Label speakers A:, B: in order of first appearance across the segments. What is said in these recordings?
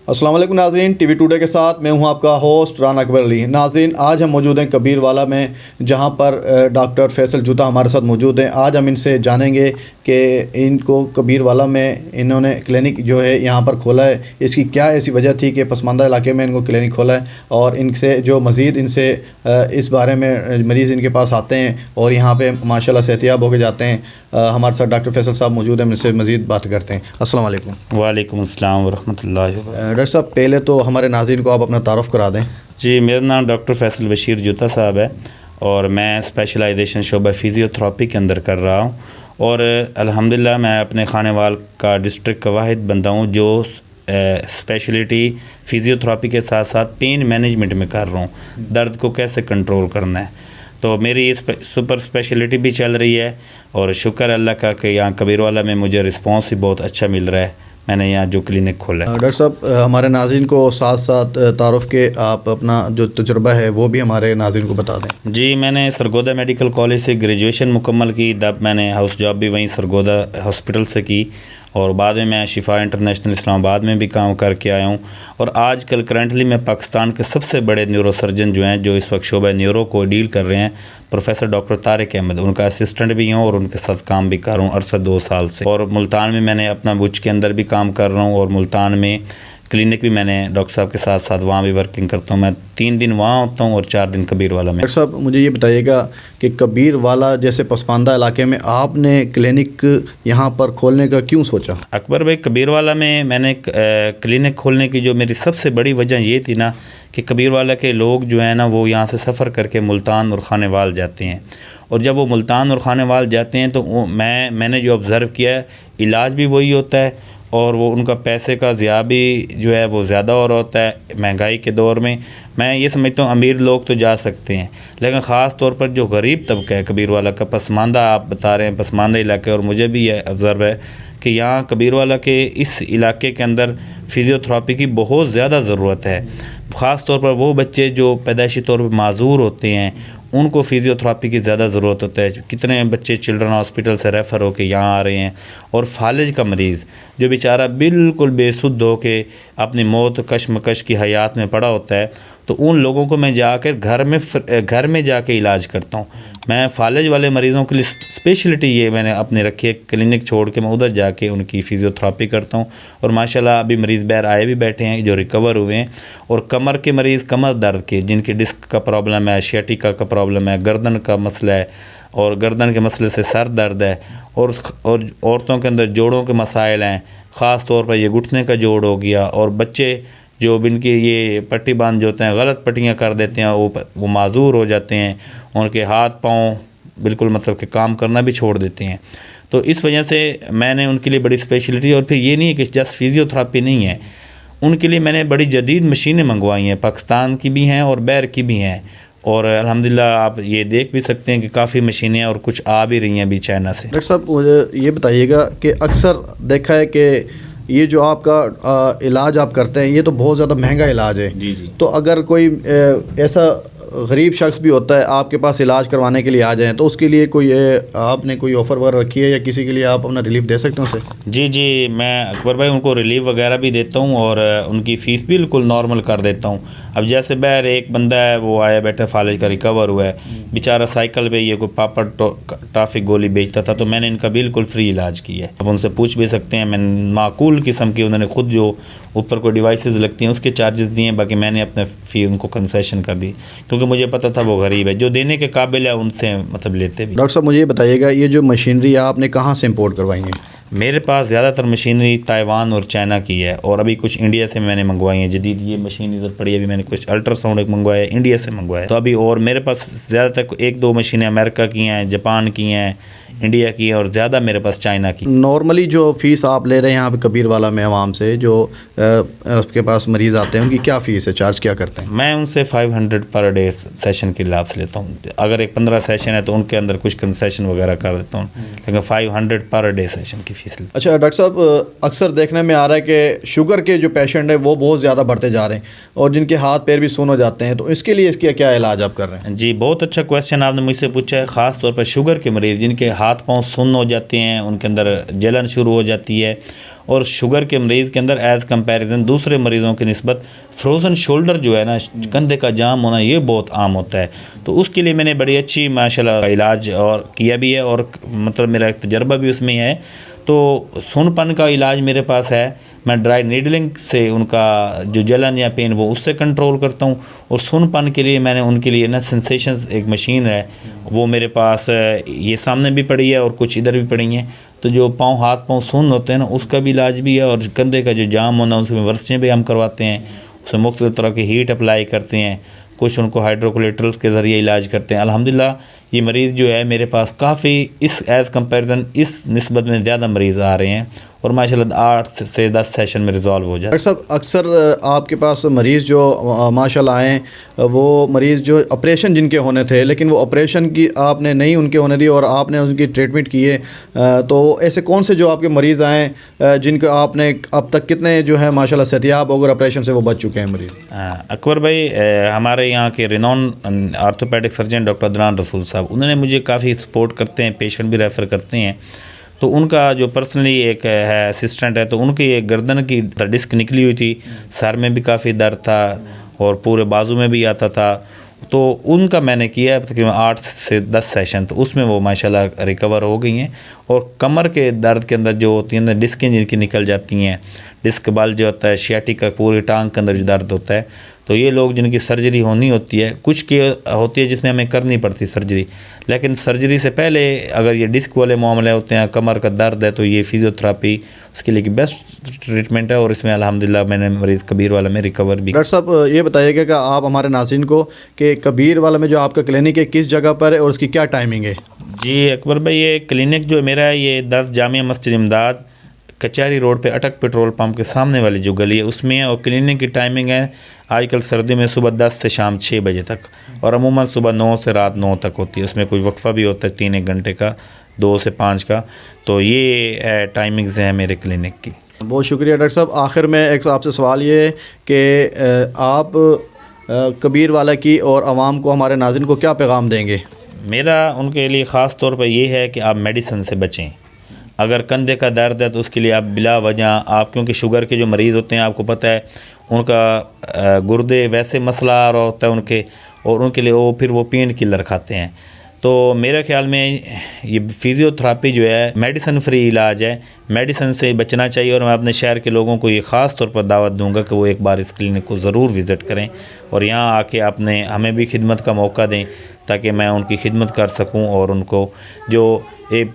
A: السلام علیکم ناظرین، ٹی وی ٹوڈے کے ساتھ میں ہوں آپ کا ہوسٹ رانا اکبر علی۔ ناظرین، آج ہم موجود ہیں کبیر والا میں، جہاں پر ڈاکٹر فیصل جوتا ہمارے ساتھ موجود ہیں۔ آج ہم ان سے جانیں گے کہ ان کو کبیر والا میں انہوں نے کلینک جو ہے یہاں پر کھولا ہے، اس کی کیا ایسی وجہ تھی کہ پسماندہ علاقے میں ان کو کلینک کھولا ہے، اور ان سے جو مزید ان سے اس بارے میں مریض ان کے پاس آتے ہیں اور یہاں پہ ماشاءاللہ صحتیاب ہو کے جاتے ہیں۔ ہمارے ساتھ ڈاکٹر فیصل صاحب موجود ہیں، ہم ان سے مزید بات کرتے ہیں۔ السلام علیکم۔
B: وعلیکم السلام ورحمۃ اللہ وبرکاتہ۔
A: ڈاکٹر صاحب، پہلے تو ہمارے ناظرین کو آپ اپنا تعارف کرا دیں۔
B: جی، میرا نام ڈاکٹر فیصل بشیر جوتا صاحب ہے، اور میں اسپیشلائزیشن شعبہ فزیوتھراپی کے اندر کر رہا ہوں، اور الحمدللہ میں اپنے خانے وال کا ڈسٹرکٹ کا واحد بندہ ہوں جو اسپیشلٹی فزیوتھراپی کے ساتھ ساتھ پین مینجمنٹ میں کر رہا ہوں، درد کو کیسے کنٹرول کرنا ہے۔ تو میری یہ سپر اسپیشلٹی بھی چل رہی ہے، اور شکر اللہ کا کہ یہاں کبیر والا میں مجھے رسپانس بھی بہت اچھا مل رہا ہے۔ میں نے یہاں جو کلینک کھولا ہے۔
A: ڈاکٹر صاحب، ہمارے ناظرین کو ساتھ ساتھ تعارف کے آپ اپنا جو تجربہ ہے وہ بھی ہمارے ناظرین کو بتا دیں۔
B: جی، میں نے سرگودا میڈیکل کالج سے گریجویشن مکمل کی، تب میں نے ہاؤس جاب بھی وہیں سرگودا ہاسپٹل سے کی، اور بعد میں شفا انٹرنیشنل اسلام آباد میں بھی کام کر کے آیا ہوں، اور آج کل کرنٹلی میں پاکستان کے سب سے بڑے نیورو سرجن جو ہیں جو اس وقت شعبہ نیورو کو ڈیل کر رہے ہیں، پروفیسر ڈاکٹر طارق احمد، ان کا اسسٹنٹ بھی ہوں اور ان کے ساتھ کام بھی کر رہا ہوں عرصہ 2 سال سے۔ اور ملتان میں نے اپنا بچ کے اندر بھی کام کر رہا ہوں، اور ملتان میں کلینک بھی میں نے ڈاکٹر صاحب کے ساتھ ساتھ وہاں بھی ورکنگ کرتا ہوں۔ میں 3 دن وہاں ہوتا ہوں اور 4 دن کبیر والا میں۔
A: ڈاکٹر صاحب، مجھے یہ بتائیے گا کہ کبیر والا جیسے پسماندہ علاقے میں آپ نے کلینک یہاں پر کھولنے کا کیوں سوچا؟
B: اکبر بھائی، کبیر والا میں نے کلینک کھولنے کی جو میری سب سے بڑی وجہ یہ تھی نا کہ کبیر والا کے لوگ جو ہیں نا وہ یہاں سے سفر کر کے ملتان اور خانے وال جاتے ہیں، اور جب وہ ملتان اور خانے وال جاتے ہیں تو میں نے جو آبزرو کیا ہے، علاج بھی وہی ہوتا ہے، اور وہ ان کا پیسے کا ضیاع بھی جو ہے وہ زیادہ اور ہوتا ہے مہنگائی کے دور میں۔ میں یہ سمجھتا ہوں امیر لوگ تو جا سکتے ہیں، لیکن خاص طور پر جو غریب طبقہ ہے کبیر والا کا، پسماندہ آپ بتا رہے ہیں، پسماندہ علاقے، اور مجھے بھی یہ آبزرو ہے کہ یہاں کبیر والا کے اس علاقے کے اندر فزیوتھراپی کی بہت زیادہ ضرورت ہے۔ خاص طور پر وہ بچے جو پیدائشی طور پر معذور ہوتے ہیں، ان کو فزیوتھراپی کی زیادہ ضرورت ہوتا ہے۔ کتنے بچے چلڈرن ہاسپٹل سے ریفر ہو کے یہاں آ رہے ہیں، اور فالج کا مریض جو بیچارہ بالکل بے سدھ ہو کے اپنی موت کشمکش کی حیات میں پڑا ہوتا ہے، تو ان لوگوں کو میں جا کر گھر میں جا کے علاج کرتا ہوں۔ میں فالج والے مریضوں کے لیے اسپیشلٹی یہ میں نے اپنے رکھی ہے، کلینک چھوڑ کے میں ادھر جا کے ان کی فزیوتھراپی کرتا ہوں، اور ماشاءاللہ ابھی مریض باہر آئے بھی بیٹھے ہیں جو ریکور ہوئے ہیں۔ اور کمر کے مریض، کمر درد کے، جن کی ڈسک کا پرابلم ہے، شیٹیکا کا پرابلم ہے، گردن کا مسئلہ ہے، اور گردن کے مسئلے سے سر درد ہے، اور عورتوں کے اندر جوڑوں کے مسائل ہیں، خاص طور پر یہ گھٹنے کا جوڑ ہو گیا، اور بچے جو بن کے یہ پٹی باندھ جو ہوتے ہیں، غلط پٹیاں کر دیتے ہیں، وہ معذور ہو جاتے ہیں، ان کے ہاتھ پاؤں بالکل مطلب کہ کام کرنا بھی چھوڑ دیتے ہیں۔ تو اس وجہ سے میں نے ان کے لیے بڑی اسپیشلٹی، اور پھر یہ نہیں ہے کہ جسٹ فزیوتھراپی نہیں ہے، ان کے لیے میں نے بڑی جدید مشینیں منگوائی ہیں، پاکستان کی بھی ہیں اور باہر کی بھی ہیں، اور الحمدللہ آپ یہ دیکھ بھی سکتے ہیں کہ کافی مشینیں اور کچھ آ بھی رہی ہیں ابھی چائنا سے۔
A: ڈاکٹر صاحب، مجھے یہ بتائیے گا کہ اکثر دیکھا ہے کہ یہ جو آپ کا علاج آپ کرتے ہیں یہ تو بہت زیادہ مہنگا علاج ہے۔
B: جی جی۔
A: تو اگر کوئی ایسا غریب شخص بھی ہوتا ہے آپ کے پاس علاج کروانے کے لیے آ جائیں، تو اس کے لیے کوئی آپ نے کوئی آفر وغیرہ رکھی ہے، یا کسی کے لیے آپ اپنا ریلیف دے سکتے ہیں اسے؟
B: جی جی، میں اکبر بھائی ان کو ریلیف وغیرہ بھی دیتا ہوں، اور ان کی فیس بالکل نارمل کر دیتا ہوں۔ اب جیسے باہر ایک بندہ ہے، وہ آیا بیٹھا فالج کا ریکور ہوا ہے، بیچارہ سائیکل پہ یہ کوئی پاپڑ ٹافی گولی بیچتا تھا، تو میں نے ان کا بالکل فری علاج کیا ہے۔ اب ان سے پوچھ بھی سکتے ہیں، میں معقول قسم کی، انہوں نے خود جو اوپر کوئی ڈیوائسز لگتی ہیں اس کے چارجز دیے ہیں، باقی میں نے اپنے فی ان کو کنسیشن کر دی، کیونکہ مجھے پتہ تھا وہ غریب ہے، جو دینے کے قابل ہے ان سے مطلب لیتے بھی۔
A: ڈاکٹر صاحب، مجھے یہ بتائیے گا یہ جو مشینری آپ نے کہاں سے امپورٹ کروائیں گے؟
B: میرے پاس زیادہ تر مشینری تائیوان اور چائنا کی ہے، اور ابھی کچھ انڈیا سے میں نے منگوائی ہیں جدید۔ یہ مشین ادھر پڑی ہے، ابھی میں نے کچھ الٹرا ساؤنڈ ایک منگوایا ہے، انڈیا سے منگوایا ہے، تو ابھی اور میرے پاس زیادہ تر 1-2 مشینیں امریکہ کی ہیں، جاپان کی ہیں، انڈیا کی ہیں، اور زیادہ میرے پاس چائنا کی۔
A: نارملی جو فیس آپ لے رہے ہیں یہاں پہ کبیر والا میں عوام سے جو آپ کے پاس مریض آتے ہیں، ان کی کیا فیس ہے، چارج کیا کرتے ہیں؟
B: میں ان سے 500 پر ڈے سیشن کے لابھ لیتا ہوں۔ اگر ایک 15 سیشن ہے تو ان کے اندر کچھ کنسیشن وغیرہ کر دیتا ہوں، لیکن 500 پر ڈے سیشن کی فیس 100%۔
A: اچھا ڈاکٹر صاحب، اکثر دیکھنے میں آ رہا ہے کہ شوگر کے جو پیشنٹ ہیں وہ بہت زیادہ بڑھتے جا رہے ہیں اور جن کے ہاتھ پیر بھی سون ہو جاتے ہیں، تو اس کے لیے اس کا کیا علاج آپ کر رہے ہیں؟
B: جی بہت اچھا کویشچن آپ نے مجھ سے پوچھا ہے، خاص طور پر شوگر کے مریض جن کے ہاتھ پاؤں سن ہو جاتے ہیں، ان کے اندر جلن شروع ہو جاتی ہے، اور شوگر کے مریض کے اندر ایز کمپیریزن دوسرے مریضوں کی نسبت فروزن شولڈر جو ہے نا، کندھے کا جام ہونا، یہ بہت عام ہوتا ہے۔ تو اس کے لیے میں نے بڑی اچھی ماشاءاللہ علاج اور کیا بھی ہے، اور مطلب میرا ایک تجربہ بھی اس میں ہے۔ تو سن پن کا علاج میرے پاس ہے، میں ڈرائی نیڈلنگ سے ان کا جو جلن یا پین وہ اس سے کنٹرول کرتا ہوں، اور سن پن کے لیے میں نے ان کے لیے نا سنسیشنز ایک مشین ہے، وہ میرے پاس یہ سامنے بھی پڑی ہے اور کچھ ادھر بھی پڑی ہیں، تو جو ہاتھ پاؤں سن ہوتے ہیں نا اس کا بھی علاج بھی ہے، اور کندھے کا جو جام ہونا اس میں ورسیں بھی ہم کرواتے ہیں، اس میں مختلف طرح کی ہیٹ اپلائی کرتے ہیں، کچھ ان کو ہائیڈروکولیٹرلس کے ذریعے علاج کرتے ہیں۔ الحمدللہ یہ مریض جو ہے میرے پاس کافی اس ایز کمپیریزن اس نسبت میں زیادہ مریض آ رہے ہیں، اور ماشاءاللہ 8 سے 10 سیشن میں ریزالو ہو جاتا ہے۔
A: ڈاکٹر صاحب، اکثر آپ کے پاس مریض جو ماشاءاللہ آئے ہیں، وہ مریض جو آپریشن جن کے ہونے تھے، لیکن وہ آپریشن کی آپ نے نہیں ان کے ہونے دی اور آپ نے ان کی ٹریٹمنٹ کی ہے، تو ایسے کون سے جو آپ کے مریض آئے ہیں جن کو آپ نے اب تک کتنے جو ہے ماشاءاللہ صحتیاب ہو کر آپریشن سے وہ بچ چکے ہیں مریض؟
B: اکبر بھائی، ہمارے یہاں کے رینون آرتھوپیڈک سرجن ڈاکٹر عدنان رسول صاحب، انہوں نے مجھے کافی سپورٹ کرتے ہیں، پیشنٹ بھی ریفر کرتے ہیں، تو ان کا جو پرسنلی ایک ہے اسسٹنٹ ہے، تو ان کی ایک گردن کی ڈسک نکلی ہوئی تھی، سر میں بھی کافی درد تھا اور پورے بازو میں بھی آتا تھا، تو ان کا میں نے کیا ہے تقریباً 8 سے 10 سیشن، تو اس میں وہ ماشاءاللہ ریکور ہو گئی ہیں۔ اور کمر کے درد کے اندر جو ہوتی ہیں ڈسکیں جن کی نکل جاتی ہیں، ڈسک بل جو ہوتا ہے، شیاٹک کا پورے ٹانگ کے اندر جو درد ہوتا ہے، تو یہ لوگ جن کی سرجری ہونی ہوتی ہے، کچھ کی ہوتی ہے جس میں ہمیں کرنی پڑتی سرجری، لیکن سرجری سے پہلے اگر یہ ڈسک والے معاملے ہوتے ہیں، کمر کا درد ہے، تو یہ فزیوتھراپی اس کے لیے بیسٹ ٹریٹمنٹ ہے، اور اس میں الحمدللہ میں نے مریض کبیر والا میں ریکور بھی۔
A: ڈاکٹر صاحب یہ بتائیے گا کہ آپ ہمارے ناظرین کو کہ کبیر والا میں جو آپ کا کلینک ہے کس جگہ پر ہے اور اس کی کیا ٹائمنگ ہے؟
B: جی اکبر بھائی، یہ کلینک جو میرا ہے یہ 10 جامعہ مسجد امداد کچہری روڈ پہ اٹک پیٹرول پمپ کے سامنے والی جو گلی ہے اس میں ہے، اور کلینک کی ٹائمنگ ہے آج کل سردی میں صبح 10 سے شام 6 بجے تک، اور عموماً صبح 9 سے رات 9 تک ہوتی ہے، اس میں کوئی وقفہ بھی ہوتا ہے 3-1 گھنٹے کا، 2 سے 5 کا، تو یہ ٹائمنگز ہیں میرے کلینک کی۔
A: بہت شکریہ ڈاکٹر صاحب۔ آخر میں ایک آپ سے سوال یہ ہے کہ آپ کبیر والا کی اور عوام کو، ہمارے ناظرین کو کیا پیغام دیں گے؟
B: میرا ان کے لیے خاص طور پر یہ ہے کہ آپ میڈیسن سے بچیں۔ اگر کندھے کا درد ہے تو اس کے لیے آپ بلا وجہ، آپ کیونکہ شوگر کے جو مریض ہوتے ہیں آپ کو پتہ ہے ان کا گردے ویسے مسئلہ آ رہا ہوتا ہے ان کے، اور ان کے لیے وہ پھر وہ پین کلر کھاتے ہیں، تو میرے خیال میں یہ فزیوتھراپی جو ہے میڈیسن فری علاج ہے، میڈیسن سے بچنا چاہیے، اور میں اپنے شہر کے لوگوں کو یہ خاص طور پر دعوت دوں گا کہ وہ ایک بار اس کلینک کو ضرور وزٹ کریں، اور یہاں آ کے اپنے ہمیں بھی خدمت کا موقع دیں تاکہ میں ان کی خدمت کر سکوں، اور ان کو جو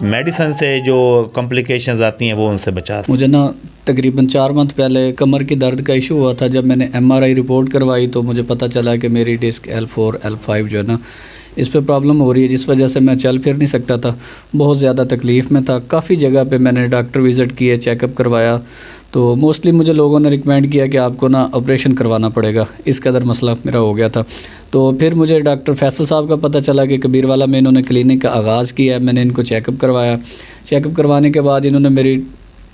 B: میڈیسن سے جو کمپلیکیشنز آتی ہیں وہ ان سے بچا سکوں۔
C: مجھے نا تقریباً 4 منتھ پہلے کمر کی درد کا ایشو ہوا تھا، جب میں نے MRI رپورٹ کروائی تو مجھے پتہ چلا کہ میری ڈسک L4 L5 جو ہے نا اس پہ پرابلم ہو رہی ہے، جس وجہ سے میں چل پھر نہیں سکتا تھا، بہت زیادہ تکلیف میں تھا، کافی جگہ پہ میں نے ڈاکٹر وزٹ کیے، چیک اپ کروایا، تو موسٹلی مجھے لوگوں نے ریکمینڈ کیا کہ آپ کو نا آپریشن کروانا پڑے گا، اس قدر مسئلہ میرا ہو گیا تھا۔ تو پھر مجھے ڈاکٹر فیصل صاحب کا پتہ چلا کہ کبیر والا میں انہوں نے کلینک کا آغاز کیا ہے، میں نے ان کو چیک اپ کروایا، چیک اپ کروانے کے بعد انہوں نے میری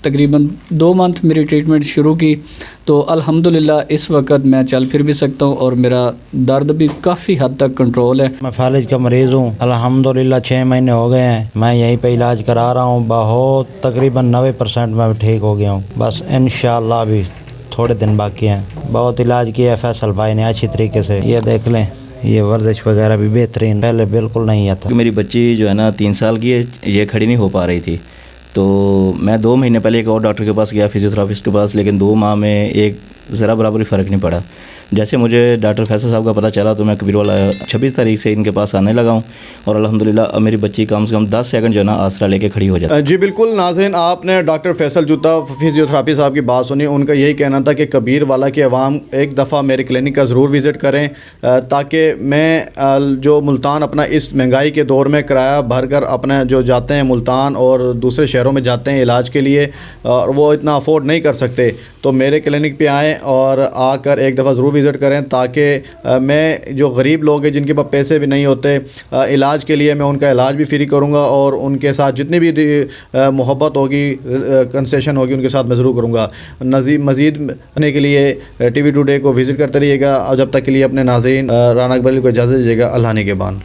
C: تقریباً 2 منتھ میری ٹریٹمنٹ شروع کی، تو الحمدللہ اس وقت میں چل پھر بھی سکتا ہوں اور میرا درد بھی کافی حد تک کنٹرول ہے۔
D: میں فالج کا مریض ہوں، الحمدللہ 6 مہینے ہو گئے ہیں، میں یہیں پہ علاج کرا رہا ہوں، بہت تقریباً 90% میں ٹھیک ہو گیا ہوں، بس انشاءاللہ ابھی تھوڑے دن باقی ہیں۔ بہت علاج کیا ہے فیصل بھائی نے اچھی طریقے سے، یہ دیکھ لیں، یہ ورزش وغیرہ بھی بہترین، پہلے بالکل نہیں آتا۔
E: میری بچی جو ہے نا 3 سال کی ہے، یہ کھڑی نہیں ہو پا رہی تھی، تو میں 2 مہینے پہلے ایک اور ڈاکٹر کے پاس گیا، فزیوتھراپسٹ کے پاس، لیکن 2 ماہ میں ایک ذرا برابر فرق نہیں پڑا۔ جیسے مجھے ڈاکٹر فیصل صاحب کا پتہ چلا تو میں کبیر والا 26 تاریخ سے ان کے پاس آنے لگا ہوں، اور الحمدللہ اب میری بچی کم سے کم 10 سیکنڈ جو ہے نا آسرا لے کے کھڑی ہو جاتی ہے۔
A: جی بالکل ناظرین، آپ نے ڈاکٹر فیصل جوتا فزیوتھراپی صاحب کی بات سنی، ان کا یہی کہنا تھا کہ کبیر والا کے عوام ایک دفعہ میرے کلینک کا ضرور وزٹ کریں، تاکہ میں جو ملتان اپنا اس مہنگائی کے دور میں کرایہ بھر کر اپنا جو جاتے ہیں ملتان اور دوسرے شہروں میں جاتے ہیں علاج کے لیے، اور وہ اتنا افورڈ نہیں کر سکتے، تو میرے کلینک پہ آئیں اور آ کر ایک دفعہ ضرور وزٹ کریں تاکہ میں جو غریب لوگ ہیں جن کے پاس پیسے بھی نہیں ہوتے علاج کے لیے، میں ان کا علاج بھی فری کروں گا اور ان کے ساتھ جتنی بھی محبت ہوگی، کنسیشن ہوگی، ان کے ساتھ میں ضرور کروں گا۔ مزید کرنے کے لیے ٹی وی ٹوڈے کو وزٹ کرتے رہیے گا، اور جب تک کے لیے اپنے ناظرین رانا اکبر علی کو اجازت دیجیے گا۔ اللہ نے کے بان۔